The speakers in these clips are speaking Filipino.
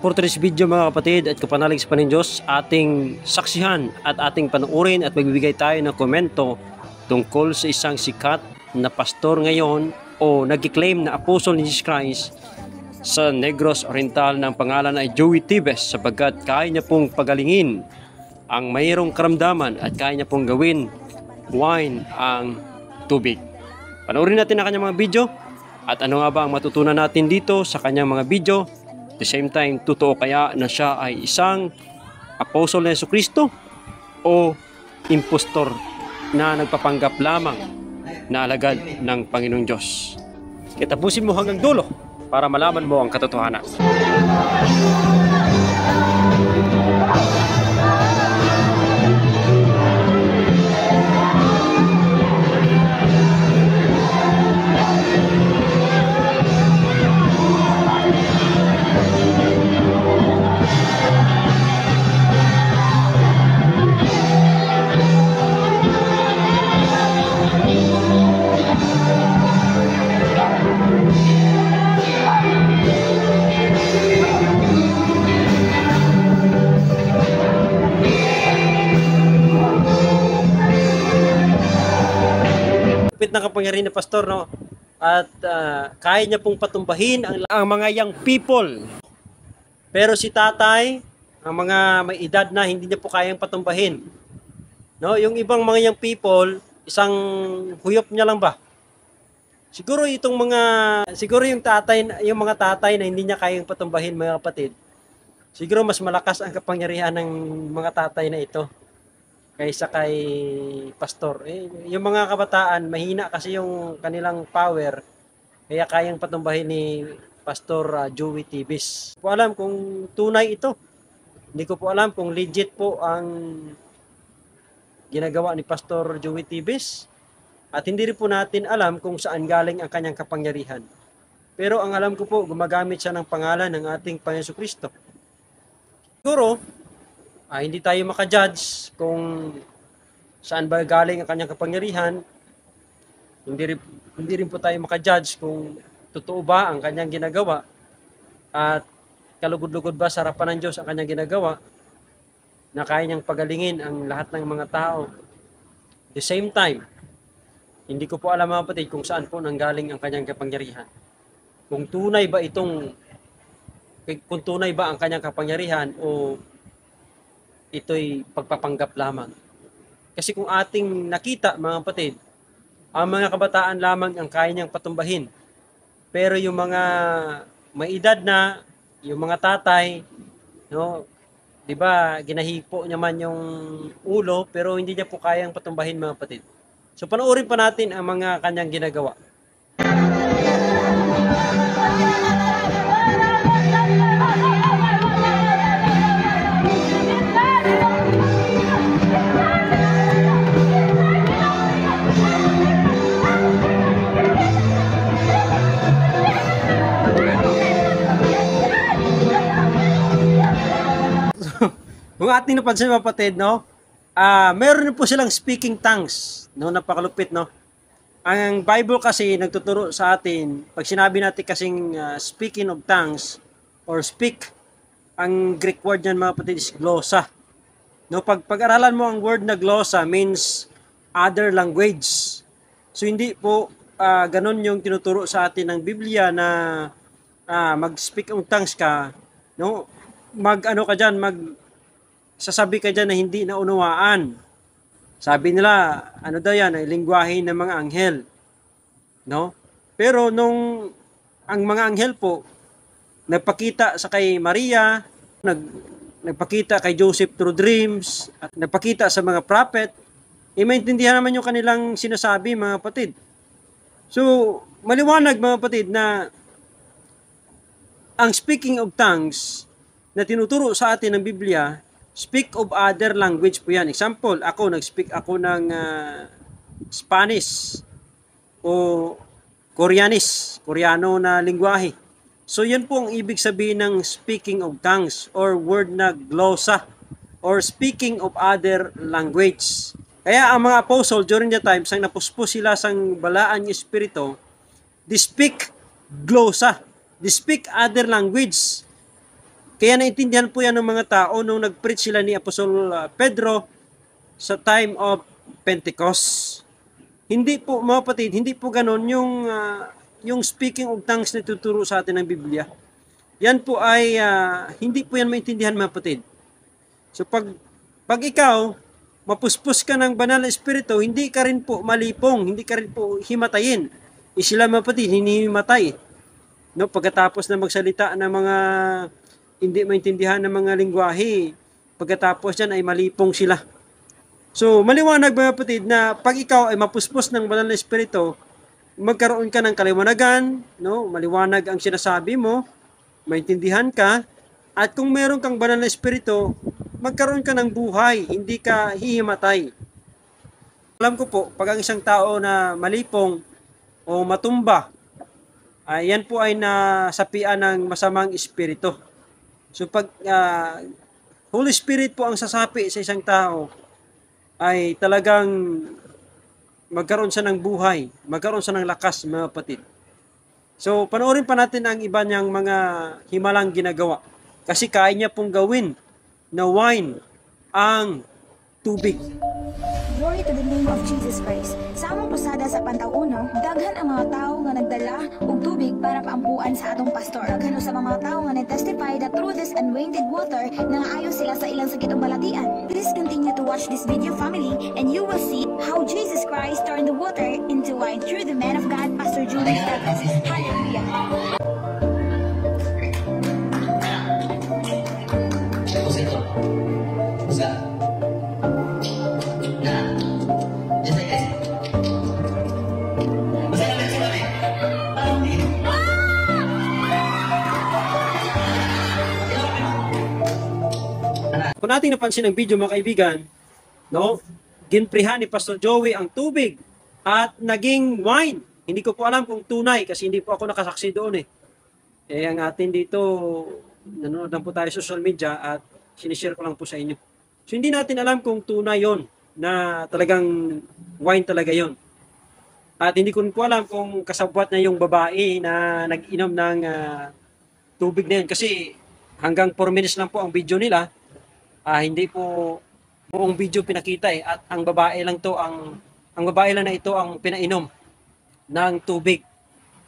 For today's video mga kapatid at kapanalig sa panin Diyos, ating saksihan at ating panuurin at magbibigay tayo ng komento tungkol sa isang sikat na pastor ngayon o nag-claim na apostle ni Jesus Christ sa Negros Oriental ng pangalan ay Joey Tibes, sapagkat kaya niya pong pagalingin ang mayroong karamdaman at kaya niya pong gawin wine ang tubig. Panoorin natin ang kanyang mga video at ano nga ba ang matutunan natin dito sa kanyang mga video. At the same time, totoo kaya na siya ay isang apostle ni Jesucristo o impostor na nagpapanggap lamang na alagad ng Panginoong Diyos? Kaya tapusin mo hanggang dulo para malaman mo ang katotohanan. Na kapangyarihan na pastor, no? At kaya niya pong patumbahin ang mga young people. Pero si tatay, ang mga may edad na, hindi niya po kayang patumbahin. No? Yung ibang mga young people, isang huyop niya lang ba? Siguro siguro yung mga tatay na hindi niya kayang patumbahin, mga kapatid. Siguro mas malakas ang kapangyarihan ng mga tatay na ito kaysa kay pastor. Yung mga kabataan, mahina kasi yung kanilang power, kaya kayang patumbahin ni Pastor Joey Tibes. Hindi ko alam kung tunay ito. Hindi ko po alam kung legit po ang ginagawa ni Pastor Joey Tibes. At hindi rin po natin alam kung saan galing ang kanyang kapangyarihan. Pero ang alam ko po, gumagamit siya ng pangalan ng ating Panginoon Jesucristo. Siguro, hindi tayo makajudge kung saan ba galing ang kanyang kapangyarihan. Hindi rin po tayo makajudge kung totoo ba ang kanyang ginagawa at kalugod-lugod ba sa harapan ng Diyos ang kanyang ginagawa na kaya niyang pagalingin ang lahat ng mga tao. At the same time, hindi ko po alam, mga kapatid, kung saan po nanggaling ang kanyang kapangyarihan. Kung tunay ba ang kanyang kapangyarihan o ito'y pagpapanggap lamang. Kasi kung ating nakita, mga kapatid, ang mga kabataan lamang ang kaya niyang patumbahin. Pero yung mga may edad na, yung mga tatay, no, 'di ba, ginahipo niya man yung ulo, pero hindi niya po kayang patumbahin, mga kapatid. So panoorin pa natin ang mga kanyang ginagawa. Kung ating napansin, mga kapatid, no? Meron po silang speaking tongues, no? Napakalupit, no? Ang Bible kasi nagtuturo sa atin, pag sinabi natin kasing speaking of tongues or speak, ang Greek word niyan, mga kapatid, is glossa. No, pag-aralan mo ang word na glossa means other language. So hindi po ganun yung tinuturo sa atin ng Biblia na mag-speak of tongues ka, no? Sasabi ka dyan na hindi naunawaan. Sabi nila, ano daw yan, ay lingwahe ng mga anghel. No? Pero ang mga anghel po, nagpakita sa kay Maria, nagpakita kay Joseph through dreams, at nagpakita sa mga prophet, maintindihan naman yung kanilang sinasabi, mga kapatid. So, maliwanag, mga kapatid, na ang speaking of tongues na tinuturo sa atin ng Biblia, speak of other language po yan. Example, nag-speak ako ng Spanish o Koreano na lingwahe. So yan po ang ibig sabihin ng speaking of tongues or word na glossa or speaking of other language. Kaya ang mga apostle during the times ang napuspos sila sang balaan ng espiritu, they speak glossa, they speak other language. Kaya naintindihan po yan ng mga tao nung nag-preach sila ni Apostol Pedro sa time of Pentecost. Hindi po, mga kapatid, hindi po ganon yung speaking of tongues na tuturo sa atin ng Biblia. Yan po ay hindi po yan maintindihan, mga kapatid. So pag ikaw mapuspos ka ng banal na espiritu, hindi ka rin po malipong, hindi ka rin po himatayin. Sila, mga kapatid, hinihimatay. No, pagkatapos na magsalita ng mga hindi maintindihan ng mga lingwahe, pagkatapos yan ay malipong sila. So, maliwanag, mga kapatid, na pag ikaw ay mapuspos ng banal na espiritu, magkaroon ka ng kaliwanagan, no? Maliwanag ang sinasabi mo, maintindihan ka, at kung meron kang banal na espiritu, magkaroon ka ng buhay, hindi ka hihimatay. Alam ko po, pag ang isang tao na malipong o matumba, yan po ay nasapian ng masamang espiritu. So pag Holy Spirit po ang sasapi sa isang tao, ay talagang magkaroon siya ng buhay, magkaroon siya ng lakas, mga kapatid. So panoorin pa natin ang iba niyang mga himalang ginagawa. Kasi kaya niya pong gawin na wine ang tubig. Glory to the name of Jesus Christ. Sa among pasada sa Pantauno, daghan ang mga tao nga nagdala og tubig para paampuan sa atong pastor. Daghan sa mga tao nga nag-testify that through this anointed water, nangaayo sila sa ilang sakit ug balatian. Please continue to watch this video, family, and you will see how Jesus Christ turned the water into wine through the man of God, Pastor Julian Douglas. Hallelujah. Kung natin napansin ang video, mga kaibigan, no, ginprihan ni Pastor Joey ang tubig at naging wine. Hindi ko po alam kung tunay kasi hindi po ako nakasaksi doon eh. Ang atin dito, nanonood lang po tayo sa social media at sinishare ko lang po sa inyo. So hindi natin alam kung tunay yon na talagang wine talaga yon. At hindi ko po alam kung kasabwat na yung babae na nag-inom ng tubig na yun. Kasi hanggang 4 minutes lang po ang video nila. Hindi po buong video pinakita eh. At ang babae lang na ito ang pinainom ng tubig.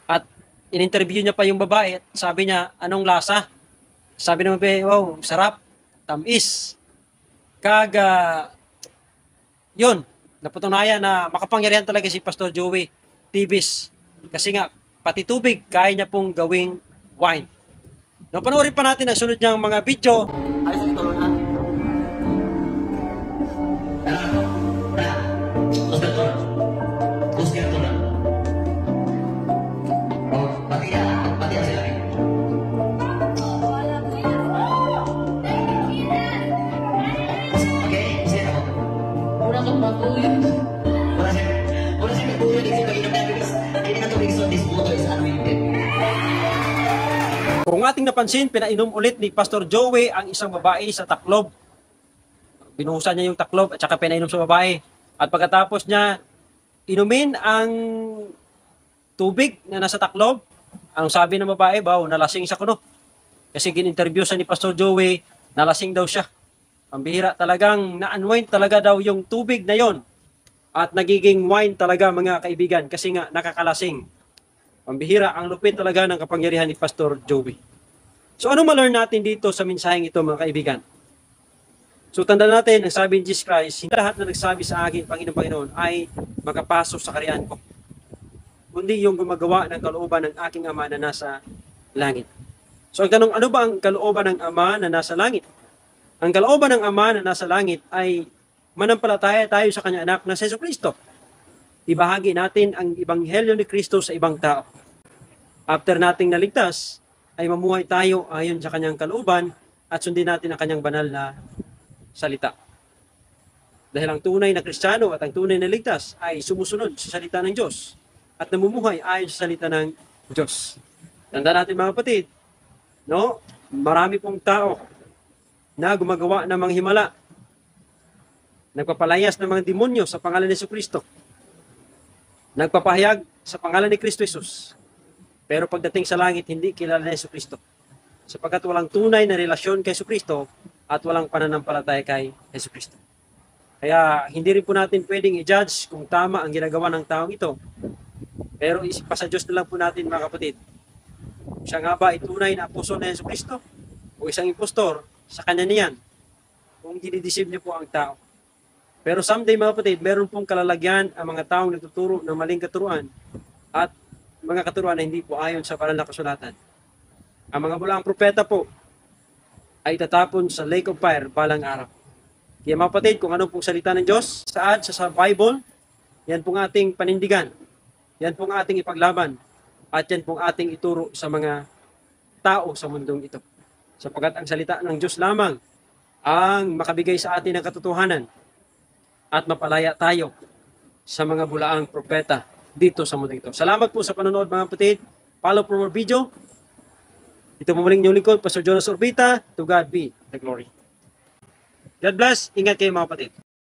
At in-interview niya pa yung babae at sabi niya, anong lasa? Sabi naman pa, wow, sarap, tamis. Yun, napatunayan na makapangyarihan talaga si Pastor Joey Tibis. Kasi nga, pati tubig, kaya niya pong gawing wine. Panoorin pa natin ang sunod niyang mga video. Kung ating napansin, pinainom ulit ni Pastor Joey ang isang babae sa taklob. Binuhusan niya yung taklob at saka pinainom sa babae. At pagkatapos niya inumin ang tubig na nasa taklob, ang sabi ng babae, wow, nalasing sa kuno. Kasi gin-interview sa ni Pastor Joey, nalasing daw siya. Pambihira, talagang na-unwind talaga daw yung tubig na yon. At nagiging wine talaga, mga kaibigan, kasi nga nakakalasing. Pambihira, ang lupit talaga ng kapangyarihan ni Pastor Joey. So ano ma-learn natin dito sa mensaheng ito, mga kaibigan? So tanda natin, ang sabi ni Jesus Christ, hindi lahat na nagsabi sa akin, Panginoon, ay makapasok sa kaharian ko. Kundi yung gumagawa ng kalooban ng aking Ama na nasa langit. So ang tanong, ano ba ang kalooban ng Ama na nasa langit? Ang kalooban ng Ama na nasa langit ay manampalataya tayo sa kanyang anak na si Jesucristo. Ibahagi natin ang Ebanghelyo ni Kristo sa ibang tao. After nating naligtas, ay mamuhay tayo ayon sa kanyang kalooban at sundin natin ang kanyang banal na salita. Dahil ang tunay na Kristiyano at ang tunay na ligtas ay sumusunod sa salita ng Diyos at namumuhay ayon sa salita ng Diyos. Tanda natin, mga kapatid, no? Marami pong tao na gumagawa ng mga himala, nagpapalayas ng mga demonyo sa pangalan ni Jesucristo, nagpapahayag sa pangalan ni Kristo Jesus. Pero pagdating sa langit, hindi kilala ni Jesucristo. sapagkat walang tunay na relasyon kay Jesucristo at walang pananampalataya kay Jesucristo. Kaya hindi rin po natin pwedeng i-judge kung tama ang ginagawa ng taong ito. Pero pa sa Diyos na lang po natin mga kapatid. Siya nga ba ay tunay na apostol na Jesucristo o isang impostor, sa kanya niyan kung dinideceive niyo po ang tao. Pero someday mga kapatid, meron pong kalalagyan ang mga taong nagtuturo ng maling katuruan at mga katuruan na hindi po ayon sa banal na kasulatan. Ang mga bulaang propeta po ay tatapon sa lake of fire balang araw. Kaya mga kapatid, kung ano pong salita ng Diyos sa Bible, yan pong ating panindigan. Yan pong ating ipaglaban. At yan pong ating ituro sa mga tao sa mundong ito. Sapagkat ang salita ng Diyos lamang ang makabigay sa atin ng katotohanan at mapalaya tayo sa mga bulaang propeta dito sa mundo ito. Salamat po sa panonood mga kapatid. Follow for more video. Ito po muling yung lingkod, Pastor Jonas Orbita. To God be the glory. God bless. Ingat kayo mga kapatid.